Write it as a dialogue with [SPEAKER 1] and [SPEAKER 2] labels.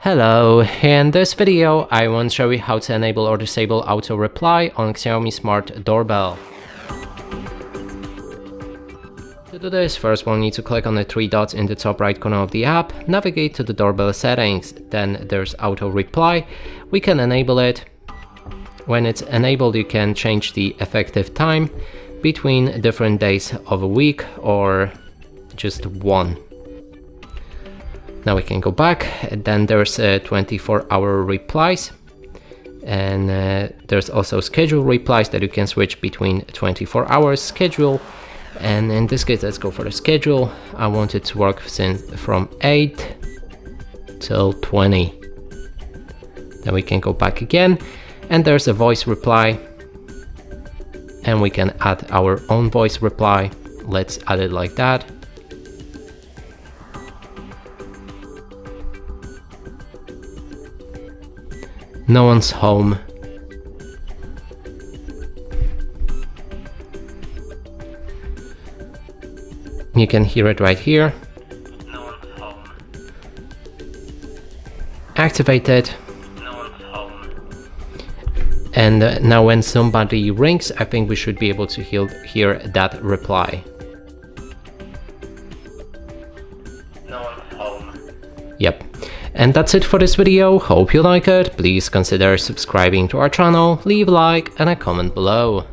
[SPEAKER 1] Hello, in this video I want to show you how to enable or disable auto reply on Xiaomi Smart Doorbell. To do this, first we'll need to click on the three dots in the top right corner of the app, navigate to the doorbell settings, then there's auto reply. We can enable it. When it's enabled, you can change the effective time between different days of a week or just one. Now we can go back, then there's 24-hour replies, and there's also schedule replies that you can switch between 24 hours schedule, and in this case let's go for the schedule. I want it to work from 8 till 20. Then we can go back again, and there's a voice reply, and we can add our own voice reply. Let's add it like that. No one's home. You can hear it right here.
[SPEAKER 2] No one's home.
[SPEAKER 1] Activate it.
[SPEAKER 2] No one's home.
[SPEAKER 1] And now when somebody rings, I think we should be able to hear that reply.
[SPEAKER 2] No one's home.
[SPEAKER 1] Yep. And that's it for this video. Hope you like it. Please consider subscribing to our channel, leave a like and a comment below.